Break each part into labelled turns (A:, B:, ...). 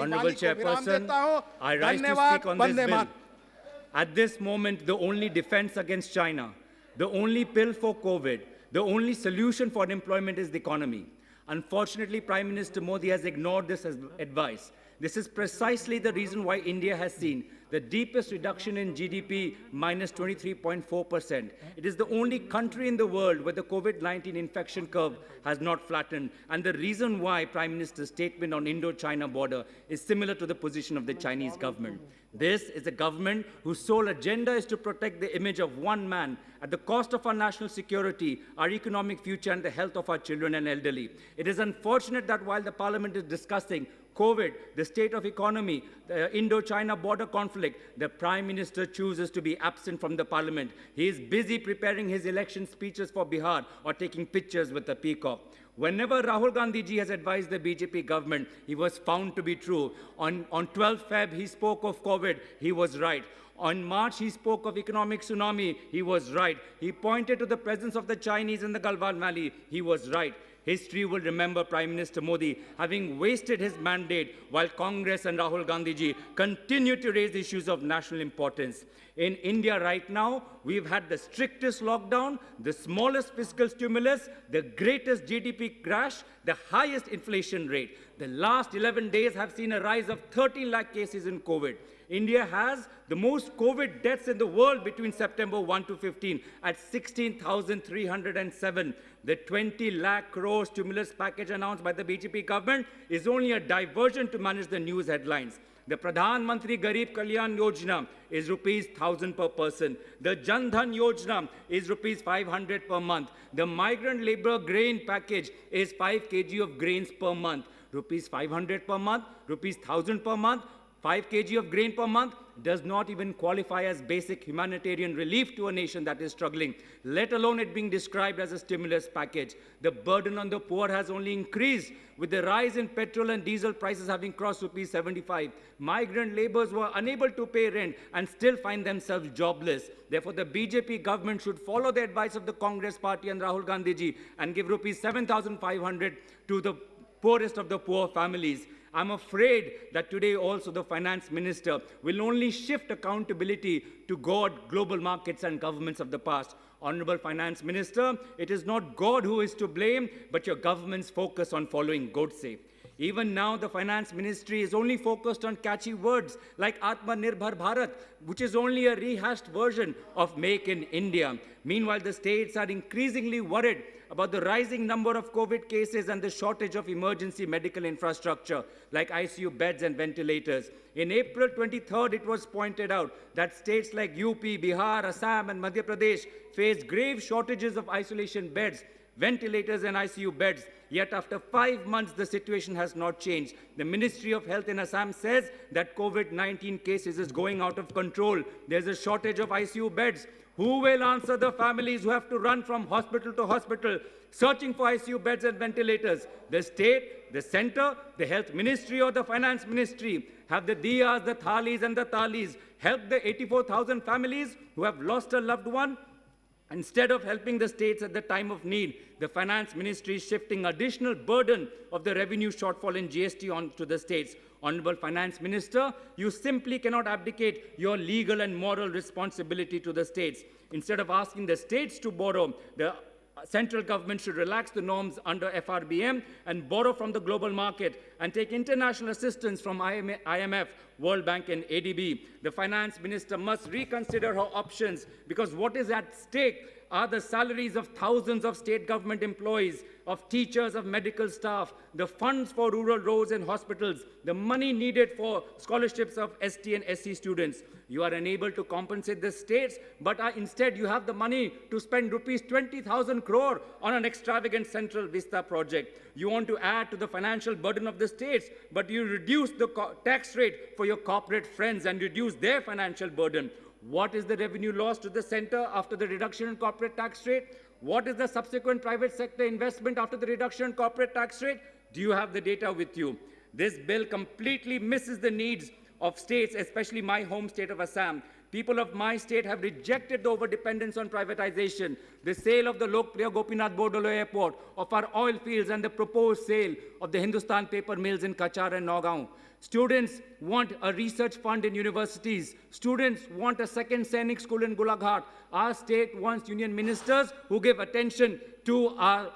A: अपनी
B: Honorable
A: वाणी को विराम
B: Chairperson,
A: देता हूं।
B: I rise to
A: धन्यवाद।
B: speak on this
A: Vande
B: bill.
A: Mataram.
B: At this moment, the only defense against China, the only pill for COVID, the only solution for unemployment is the economy. Unfortunately, Prime Minister Modi has ignored this advice. This is precisely the reason why India has seen the deepest reduction in GDP, minus 23.4%. It is the only country in the world where the COVID-19 infection curve has not flattened. And the reason why Prime Minister's statement on Indo-China border is similar to the position of the Chinese government. This is a government whose sole agenda is to protect the image of one man at the cost of our national security, our economic future, and the health of our children and elderly. It is unfortunate that while the Parliament is discussing COVID, the state of economy, the Indo-China border conflict, the Prime Minister chooses to be absent from the Parliament. He is busy preparing his election speeches for Bihar or taking pictures with the peacock. Whenever Rahul Gandhi ji has advised the BJP government, he was found to be true. On 12th Feb, he spoke of COVID, he was right. On March, he spoke of economic tsunami, he was right. He pointed to the presence of the Chinese in the Galwan Valley, he was right. History will remember Prime Minister Modi having wasted his mandate while Congress and Rahul Gandhi ji continue to raise issues of national importance. In India right now, we've had the strictest lockdown, the smallest fiscal stimulus, the greatest GDP crash, the highest inflation rate. The last 11 days have seen a rise of 13 lakh cases in COVID. India has the most COVID deaths in the world between September 1 to 15 at 16,307. The 20 lakh crore stimulus package announced by the BJP government is only a diversion to manage the news headlines. The Pradhan Mantri Garib Kalyan Yojana is rupees 1,000 per person. The Jan Dhan Yojana is rupees 500 per month. The migrant labor grain package is 5 kg of grains per month. Rupees 500 per month, rupees 1,000 per month, 5 kg of grain per month does not even qualify as basic humanitarian relief to a nation that is struggling, let alone it being described as a stimulus package. The burden on the poor has only increased with the rise in petrol and diesel prices having crossed rupees 75. Migrant laborers were unable to pay rent and still find themselves jobless. Therefore, the BJP government should follow the advice of the Congress party and Rahul Gandhi ji and give rupees 7,500 to the poorest of the poor families. I'm afraid that today also the finance minister will only shift accountability to God, global markets and governments of the past. Honorable Finance Minister, it is not God who is to blame, but your government's focus on following Godse. Even now, the finance ministry is only focused on catchy words like Atmanirbhar Bharat, which is only a rehashed version of Make in India. Meanwhile, the states are increasingly worried about the rising number of COVID cases and the shortage of emergency medical infrastructure like ICU beds and ventilators. In April 23rd, it was pointed out that states like UP, Bihar, Assam, and Madhya Pradesh face grave shortages of isolation beds, ventilators, and ICU beds. Yet after 5 months, the situation has not changed. The Ministry of Health in Assam says that COVID-19 cases is going out of control. There's a shortage of ICU beds. Who will answer the families who have to run from hospital to hospital, searching for ICU beds and ventilators? The state, the center, the health ministry, or the finance ministry? Have the diyas, the thalis, and the talis helped the 84,000 families who have lost a loved one? Instead of helping the states at the time of need, the finance ministry is shifting additional burden of the revenue shortfall in GST onto the states. Honorable Finance Minister, you simply cannot abdicate your legal and moral responsibility to the states. Instead of asking the states to borrow, the central government should relax the norms under FRBM and borrow from the global market and take international assistance from IMF, World Bank, and ADB. The finance minister must reconsider her options because what is at stake are the salaries of thousands of state government employees, of teachers, of medical staff, the funds for rural roads and hospitals, the money needed for scholarships of ST and SC students. You are unable to compensate the states, but instead you have the money to spend rupees 20,000 crore on an extravagant Central Vista project. You want to add to the financial burden of the states, but you reduce the tax rate for your corporate friends and reduce their financial burden. What is the revenue loss to the center after the reduction in corporate tax rate? What is the subsequent private sector investment after the reduction in corporate tax rate? Do you have the data with you? This bill completely misses the needs of states, especially my home state of Assam. People of my state have rejected the over-dependence on privatization, the sale of the Lokpriya Gopinath Bordolo Airport, of our oil fields, and the proposed sale of the Hindustan paper mills in Kachar and Nagaon. Students want a research fund in universities. Students want a second Sainik school in Golaghat. Our state wants union ministers who give attention to our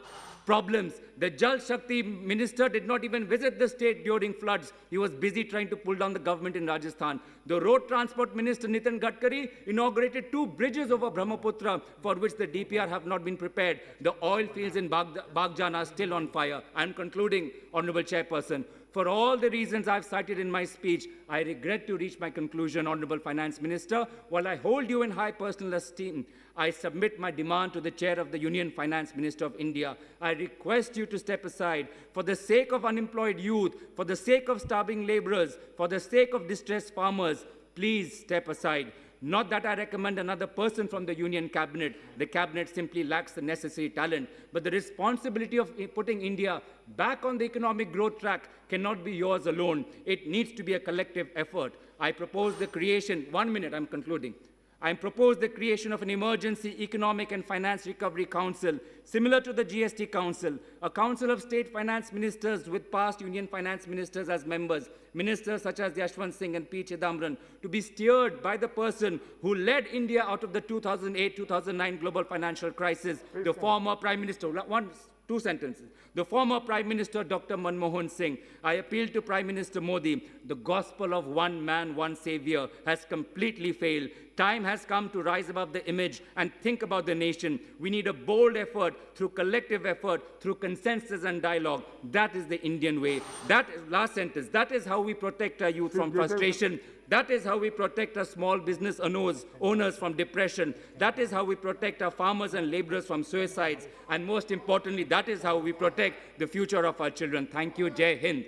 B: problems. The Jal Shakti minister did not even visit the state during floods. He was busy trying to pull down the government in Rajasthan. The road transport minister Nitin Gadkari inaugurated 2 bridges over Brahmaputra for which the DPR have not been prepared. The oil fields in Baghjan are still on fire. I am concluding, Honorable Chairperson. For all the reasons I've cited in my speech, I regret to reach my conclusion, Honorable Finance Minister. While I hold you in high personal esteem, I submit my demand to the Chair of the Union Finance Minister of India. I request you to step aside for the sake of unemployed youth, for the sake of starving laborers, for the sake of distressed farmers. Please step aside. Not that I recommend another person from the Union Cabinet. The Cabinet simply lacks the necessary talent. But the responsibility of putting India back on the economic growth track cannot be yours alone. It needs to be a collective effort. I propose the creation, 1 minute, I'm concluding. I propose the creation of an emergency economic and finance recovery council, similar to the GST Council, a council of state finance ministers with past union finance ministers as members, ministers such as Yashwant Singh and P. Chidambaran, to be steered by the person who led India out of the 2008-2009 global financial crisis, the former Prime Minister. 2 sentences. The former Prime Minister, Dr. Manmohan Singh. I appeal to Prime Minister Modi. The gospel of one man, one savior has completely failed. Time has come to rise above the image and think about the nation. We need a bold effort, through collective effort, through consensus and dialogue. That is the Indian way. That is, last sentence, that is how we protect our youth from frustration. That is how we protect our small business owners from depression. That is how we protect our farmers and laborers from suicides. And most importantly, that is how we protect the future of our children. Thank you. Jai Hind.